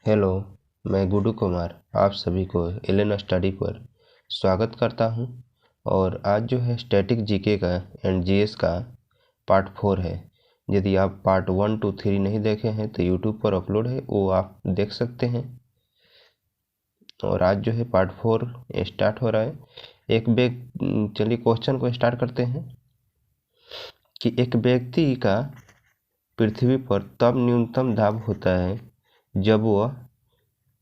Hello, मैं गुड्डू कुमार आप सभी को एलन स्टडी पर स्वागत करता हूं। और आज जो है स्टैटिक जीके का एंड जीएस का पार्ट 4 है। यदि आप पार्ट 1, 2, 3 नहीं देखे हैं तो यूट्यूब पर अपलोड है, वो आप देख सकते हैं। और आज जो है पार्ट 4 स्टार्ट हो रहा है। चलिए क्वेश्चन को स्टार्ट करते हैं कि एक व्यक्ति का पृथ्वी पर तब न्यूनतम दाब होता है जब वह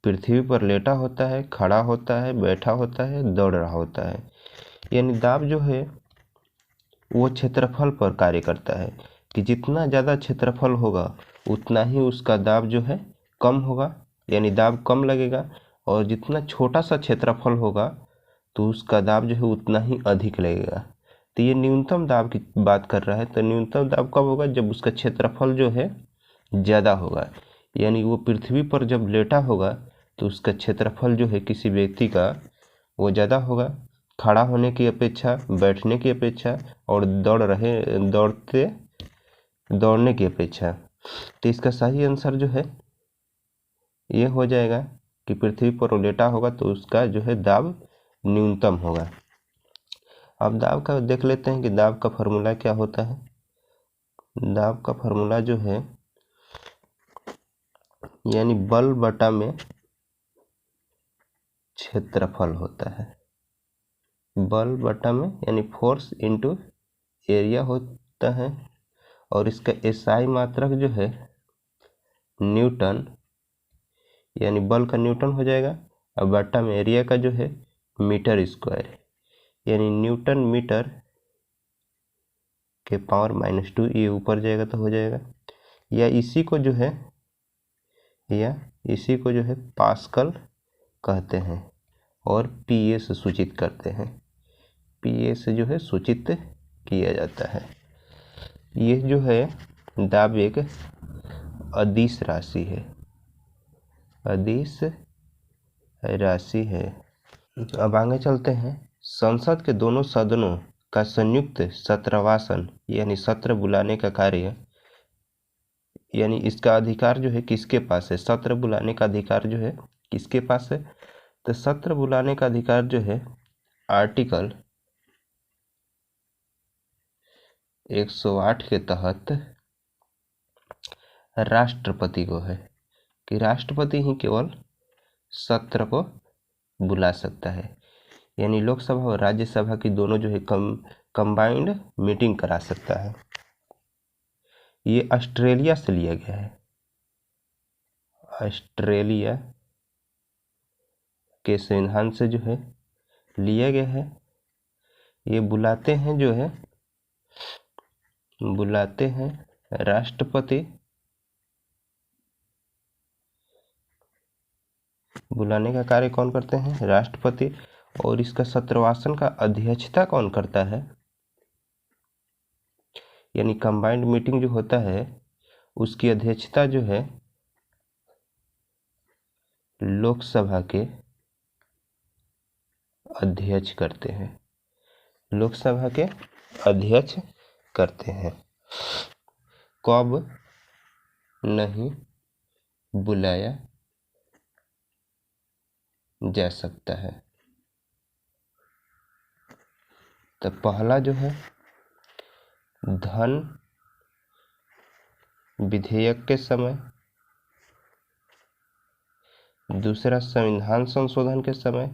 पृथ्वी पर लेटा होता है, खड़ा होता है, बैठा होता है, दौड़ रहा होता है। यानी दाब जो है वो क्षेत्रफल पर कार्य करता है कि जितना ज़्यादा क्षेत्रफल होगा उतना ही उसका दाब जो है कम होगा, यानी दाब कम लगेगा। और जितना छोटा सा क्षेत्रफल होगा तो उसका दाब जो है उतना ही अधिक लगेगा। तो ये न्यूनतम दाब की बात कर रहा है। तो न्यूनतम दाब कब होगा? जब उसका क्षेत्रफल जो है ज़्यादा होगा, यानी वो पृथ्वी पर जब लेटा होगा तो उसका क्षेत्रफल जो है किसी व्यक्ति का वो ज़्यादा होगा खड़ा होने की अपेक्षा, बैठने की अपेक्षा और दौड़ने की अपेक्षा। तो इसका सही आंसर जो है ये हो जाएगा कि पृथ्वी पर वो लेटा होगा तो उसका जो है दाब न्यूनतम होगा। अब दाब का देख लेते हैं कि दाब का फॉर्मूला क्या होता है। दाब का फॉर्मूला जो है यानी बल बटा में क्षेत्रफल होता है। बल बटा में यानी फोर्स इनटू एरिया होता है। और इसका एसआई मात्रक जो है न्यूटन, यानी बल का न्यूटन हो जाएगा। और बटा में एरिया का जो है मीटर स्क्वायर, यानी न्यूटन मीटर के पावर -2, ये ऊपर जाएगा तो हो जाएगा। या इसी को जो है पास्कल कहते हैं और पीए से सूचित करते हैं। पीए से जो है सूचित किया जाता है। ये जो है दाब एक अदिश राशि है। अदिश राशि है। अब आगे चलते हैं। संसद के दोनों सदनों का संयुक्त सत्रवासन यानी सत्र बुलाने का कार्य, यानी इसका अधिकार जो है किसके पास है? सत्र बुलाने का अधिकार जो है किसके पास है? तो सत्र बुलाने का अधिकार जो है आर्टिकल 108 के तहत राष्ट्रपति को है कि राष्ट्रपति ही केवल सत्र को बुला सकता है। यानी लोकसभा और राज्यसभा की दोनों जो है कंबाइंड मीटिंग करा सकता है। ये ऑस्ट्रेलिया से लिया गया है। ऑस्ट्रेलिया के संविधान से जो है लिया गया है। ये बुलाते हैं राष्ट्रपति। बुलाने का कार्य कौन करते हैं? राष्ट्रपति। और इसका सत्रवासन का अध्यक्षता कौन करता है? यानी कंबाइंड मीटिंग जो होता है उसकी अध्यक्षता जो है लोकसभा के अध्यक्ष करते हैं। लोकसभा के अध्यक्ष करते हैं। कब नहीं बुलाया जा सकता है? तो पहला जो है धन विधेयक के समय, दूसरा संविधान संशोधन के समय,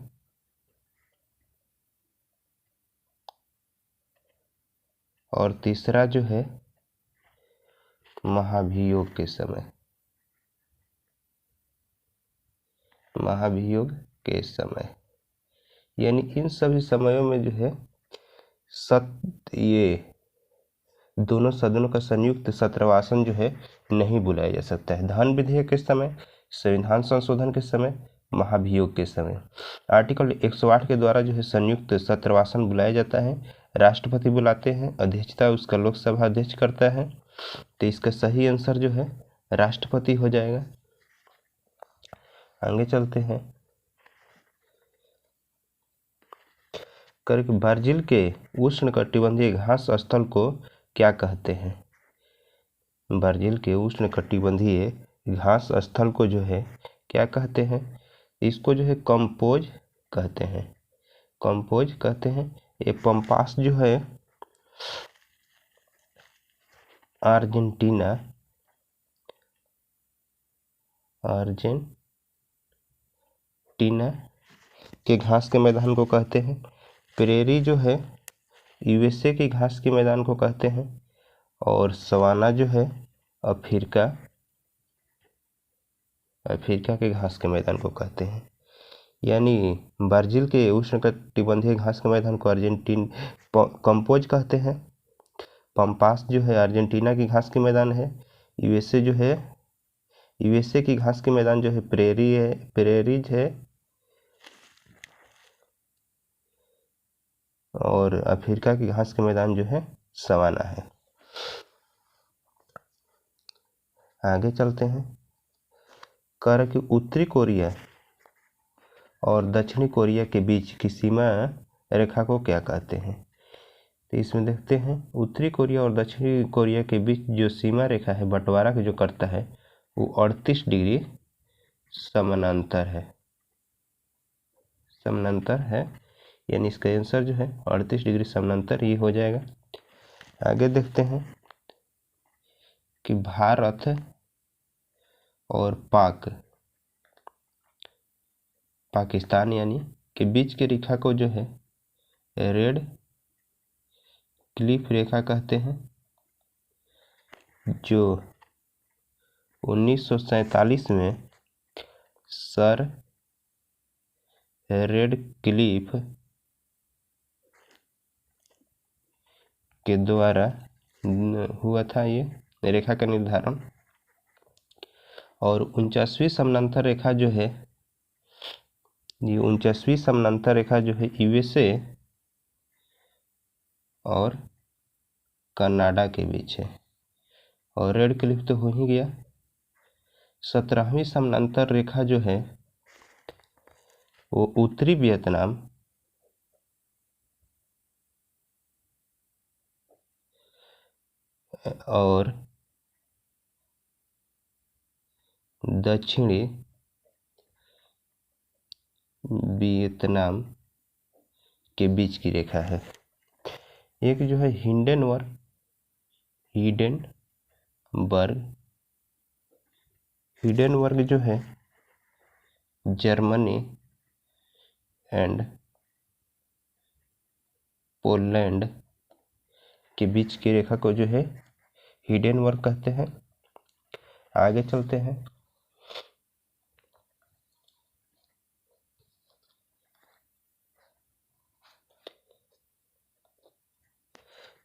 और तीसरा जो है महाभियोग के समय। महाभियोग के समय यानी इन सभी समयों में जो है ये दोनों सदनों का संयुक्त सत्रवासन जो है नहीं बुलाया जा सकता है। धन विधेयक के समय, संविधान संशोधन के समय, महाभियोग के समय। आर्टिकल 108 के द्वारा जो है संयुक्त सत्रवासन बुलाया जाता है। राष्ट्रपति बुलाते हैं, अध्यक्षता उसका लोकसभा अध्यक्ष करता है। तो इसका सही आंसर जो है राष्ट्रपति हो जाएगा। आगे चलते हैं। ब्राजील के उष्णकटिबंधीय घास स्थल को क्या कहते हैं? ब्राजील के उष्णकटिबंधीय घास स्थल को जो है क्या कहते हैं, इसको जो है कंपोज कहते हैं, कंपोज कहते हैं। ये पंपास जो है अर्जेंटीना के घास के मैदान को कहते हैं। प्रेरी जो है यूएसए के घास के मैदान को कहते हैं। और सवाना जो है अफ्रीका के घास के मैदान को कहते हैं। यानी ब्राजील के उष्णकटिबंधीय घास के मैदान को कंपोज कहते हैं। पंपास जो है अर्जेंटीना की घास के मैदान है। यूएसए की घास के मैदान जो है प्रेरीज है। और अफ्रीका की घास के मैदान जो है सवाना है। आगे चलते हैं। कह रहे कि उत्तरी कोरिया और दक्षिणी कोरिया के बीच की सीमा रेखा को क्या कहते हैं। तो इसमें देखते हैं, उत्तरी कोरिया और दक्षिणी कोरिया के बीच जो सीमा रेखा है, बंटवारा जो करता है, वो 38 डिग्री समानांतर है। यानी इसका आंसर जो है 38 डिग्री समानांतर ही हो जाएगा। आगे देखते हैं कि भारत और पाकिस्तान यानी के बीच की रेखा को जो है रेड क्लिफ रेखा कहते हैं, जो 1947 में सर रेड क्लिफ के द्वारा हुआ था ये रेखा का निर्धारण। और 49वीं समानांतर रेखा जो है, ये 49वीं समानांतर रेखा जो है यूएसए और कनाडा के बीच है। और रेड क्लिफ तो हो ही गया। 17वीं समानांतर रेखा जो है वो उत्तरी वियतनाम और दक्षिणी वियतनाम के बीच की रेखा है। एक जो है हिंडनबर्ग जो है जर्मनी एंड पोलैंड के बीच की रेखा को जो है हिंडनबर्ग कहते हैं। आगे चलते हैं।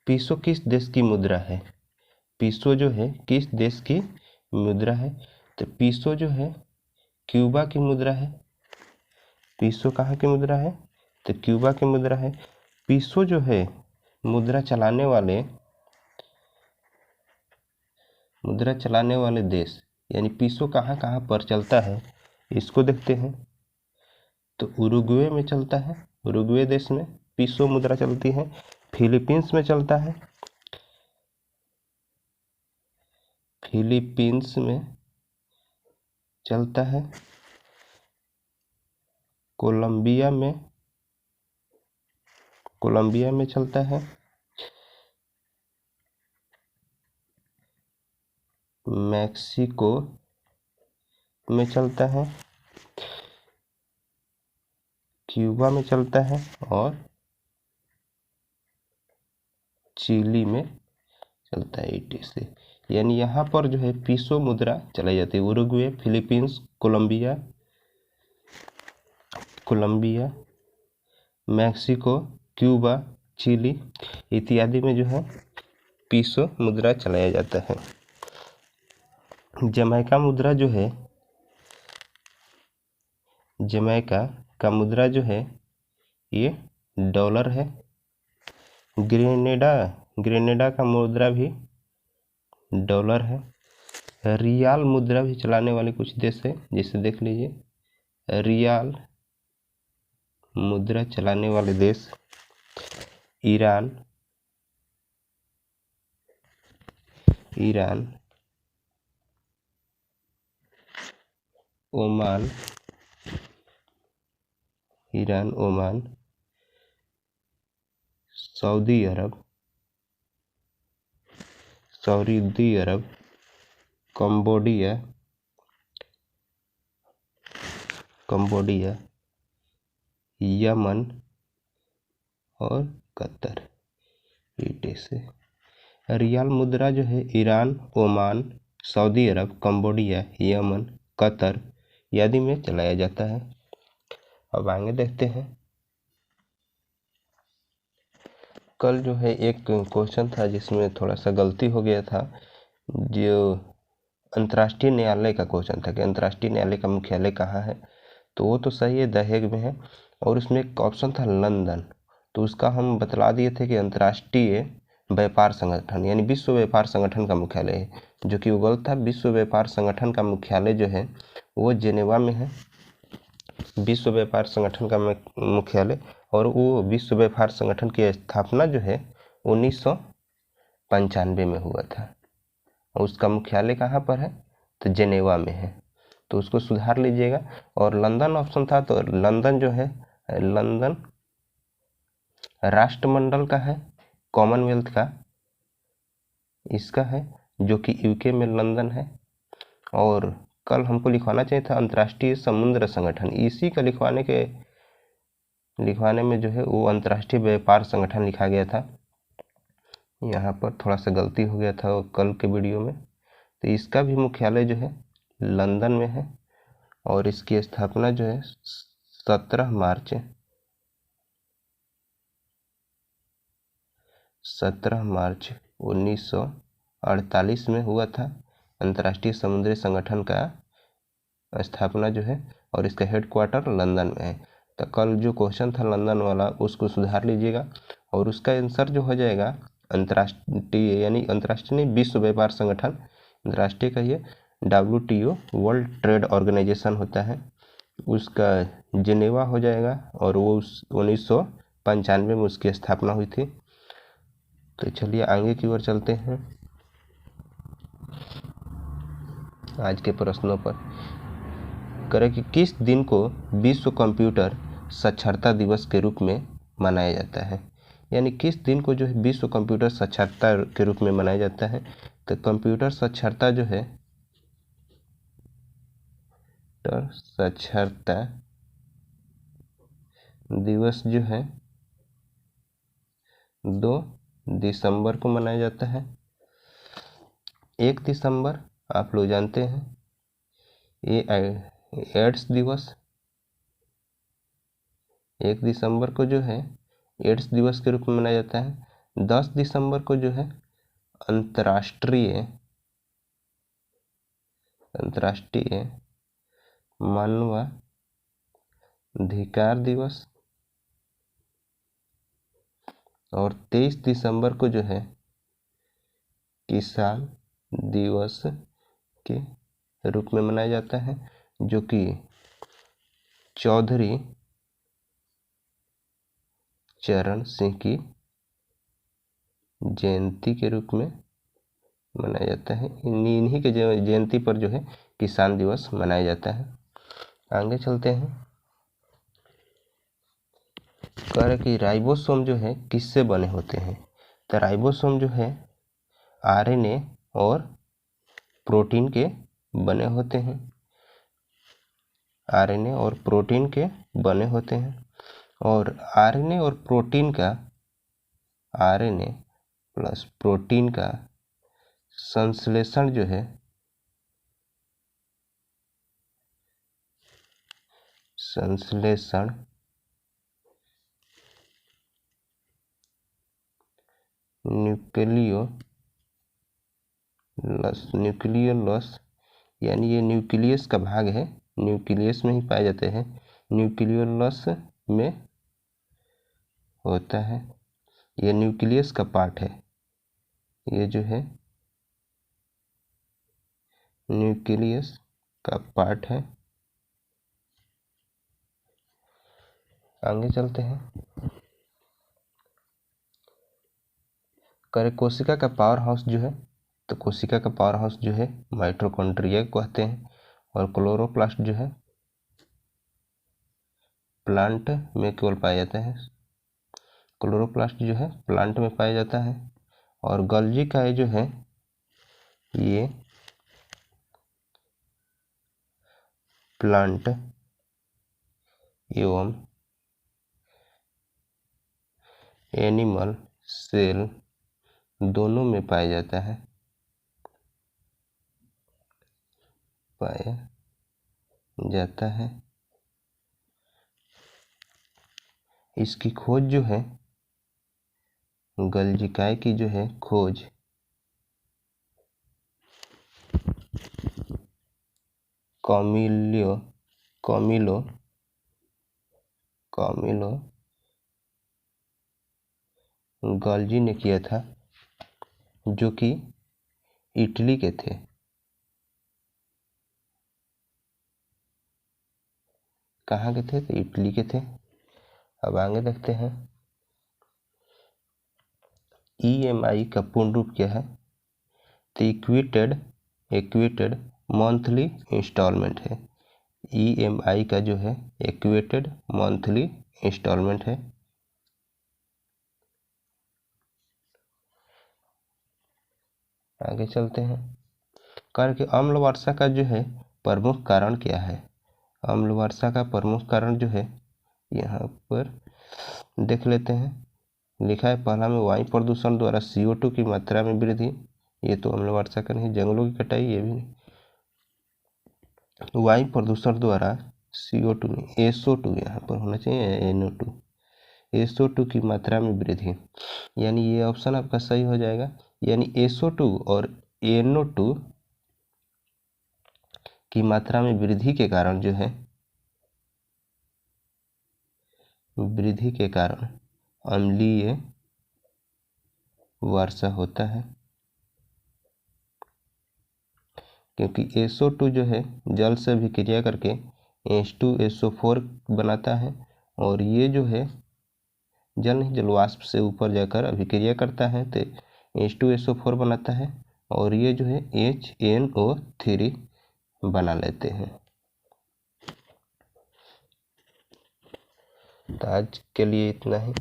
पीसो किस देश की मुद्रा है। पीसो जो है किस देश की मुद्रा है। तो पीसो जो है क्यूबा की मुद्रा है। पीसो कहाँ की मुद्रा है, तो क्यूबा की मुद्रा है। पीसो जो है मुद्रा चलाने वाले देश, यानी पीसो कहाँ कहाँ पर चलता है इसको देखते हैं। तो उरुग्वे में चलता है, उरुग्वे देश में पीसो मुद्रा चलती है। फिलीपींस में चलता है, फिलीपींस में चलता है। कोलंबिया में चलता है। मैक्सिको में चलता है। क्यूबा में चलता है और चिली में चलता है 80 से। यानी यहाँ पर जो है पीसो मुद्रा चलाई जाती है। Uruguay, Philippines, Colombia, Mexico, Cuba, Chile इत्यादि में जो है पीसो मुद्रा चलाया जाता है। जमैका मुद्रा जो है, जमैका का मुद्रा जो है ये डॉलर है। ग्रेनेडा का मुद्रा भी डॉलर है। रियाल मुद्रा भी चलाने वाले कुछ देश है, जैसे देख लीजिए रियाल मुद्रा चलाने वाले देश Iran, Oman, Iran, Oman, Saudi Arabia, Cambodia, Yemen और कतर। से रियाल मुद्रा जो है Iran, Oman, Saudi Arabia, Cambodia, Yemen, Qatar आदि में चलाया जाता है। अब आगे देखते हैं। कल जो है एक क्वेश्चन था जिसमें थोड़ा सा गलती हो गया था, जो अंतर्राष्ट्रीय न्यायालय का क्वेश्चन था कि अंतर्राष्ट्रीय न्यायालय का मुख्यालय कहाँ है। तो वो तो सही है, द हेग में है। और उसमें एक ऑप्शन था लंदन, तो उसका हम बतला दिए थे कि अंतर्राष्ट्रीय व्यापार संगठन यानी विश्व व्यापार संगठन का मुख्यालय है, जो कि वो गलत था। विश्व व्यापार संगठन का मुख्यालय जो है वो जेनेवा में है, विश्व व्यापार संगठन का मुख्यालय। और वो विश्व व्यापार संगठन की स्थापना जो है 1995 में हुआ था। और उसका मुख्यालय कहाँ पर है, तो जेनेवा में है, तो उसको सुधार लीजिएगा। और लंदन ऑप्शन था, तो लंदन जो है, लंदन राष्ट्रमंडल का है, कॉमनवेल्थ का इसका है, जो कि यूके में लंदन है। और कल हमको लिखवाना चाहिए था अंतर्राष्ट्रीय समुद्र संगठन, इसी का लिखवाने में जो है वो अंतर्राष्ट्रीय व्यापार संगठन लिखा गया था। यहाँ पर थोड़ा सा गलती हो गया था कल के वीडियो में। तो इसका भी मुख्यालय जो है लंदन में है, और इसकी स्थापना जो है 17 मार्च 1948 में हुआ था। अंतर्राष्ट्रीय समुद्री संगठन का स्थापना जो है, और इसका हेडक्वार्टर लंदन में है। तो कल जो क्वेश्चन था लंदन वाला उसको सुधार लीजिएगा, और उसका आंसर जो हो जाएगा अंतर्राष्ट्रीय यानी अंतर्राष्ट्रीय नहीं, विश्व व्यापार संगठन, अंतर्राष्ट्रीय का ये WTO वर्ल्ड ट्रेड ऑर्गेनाइजेशन होता है, उसका जिनेवा हो जाएगा। और वो 1995 में उसकी स्थापना हुई थी। तो चलिए आगे की ओर चलते हैं आज के प्रश्नों पर। करें कि किस दिन को विश्व कंप्यूटर साक्षरता दिवस के रूप में मनाया जाता है, यानी किस दिन को जो है विश्व कंप्यूटर साक्षरता के रूप में मनाया जाता है। तो कंप्यूटर साक्षरता जो है, साक्षरता दिवस जो है 2 दिसंबर को मनाया जाता है। 1 दिसंबर आप लोग जानते हैं ये एड्स दिवस, 1 दिसंबर को जो है एड्स दिवस के रूप में मनाया जाता है। 10 दिसंबर को जो है अंतर्राष्ट्रीय मानवाधिकार दिवस। और 23 दिसंबर को जो है किसान दिवस के रूप में मनाया जाता है, जो कि चौधरी चरण सिंह की जयंती के रूप में मनाया जाता है। इन्हीं के जयंती पर जो है किसान दिवस मनाया जाता है। आगे चलते हैं। कह रहे कि राइबोसोम जो है किससे बने होते हैं। तो राइबोसोम जो है RNA और प्रोटीन के बने होते हैं, RNA और प्रोटीन के बने होते हैं। और RNA और प्रोटीन का, RNA प्लस प्रोटीन का संश्लेषण जो है न्यूक्लियोलस यानी ये न्यूक्लियस का भाग है, न्यूक्लियस में ही पाए जाते हैं, न्यूक्लियोलस में होता है। ये न्यूक्लियस का पार्ट है, ये जो है न्यूक्लियस का पार्ट है। आगे चलते हैं। करे कोशिका का पावर हाउस जो है, तो कोशिका का पावर हाउस जो है माइटोकॉन्ड्रिया कहते हैं। और क्लोरोप्लास्ट जो है प्लांट में केवल पाया जाता है। क्लोरोप्लास्ट जो है प्लांट में पाया जाता है। और गोल्जी का जो है ये प्लांट एवं एनिमल सेल दोनों में पाया जाता है, इसकी खोज जो है गल्जिकाई की जो है खोज कॉमिलो गल्जी ने किया था, जो कि इटली के थे। कहाँ के थे? तो इटली के थे। अब आगे देखते हैं। EMI का पूर्ण रूप क्या है? तो इक्वेटेड मंथली इंस्टॉलमेंट है। EMI का जो है इक्वेटेड मंथली इंस्टॉलमेंट है। आगे चलते हैं। कार्य के अम्ल वर्षा का जो है प्रमुख कारण क्या है? अम्ल वर्षा का प्रमुख कारण जो है यहाँ पर देख लेते हैं। लिखा है पहला में वायु प्रदूषण द्वारा CO2 की मात्रा में वृद्धि। ये तो अम्ल वर्षा का नहीं, जंगलों की कटाई ये भी नहीं। वायु प्रदूषण द्वारा CO2 नहीं, SO2 यहाँ पर होना चाहिए, NO2, SO2 की मात्रा में वृद्धि, यानी ये ऑप्शन आपका सही हो जाएगा। यानी SO2 और NO2 की मात्रा में वृद्धि के कारण जो है अम्लीय वर्षा होता है, क्योंकि SO2 जो है जल से अभिक्रिया करके H2SO4 बनाता है, और ये जो है जल नहीं, जल वाष्प से ऊपर जाकर अभिक्रिया करता है तो H2SO4 बनाता है, और ये जो है HNO3 बना लेते हैं। तो आज के लिए इतना ही।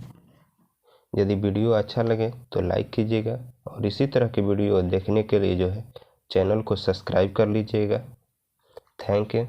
यदि वीडियो अच्छा लगे तो लाइक कीजिएगा, और इसी तरह के वीडियो देखने के लिए जो है चैनल को सब्सक्राइब कर लीजिएगा। Thank you.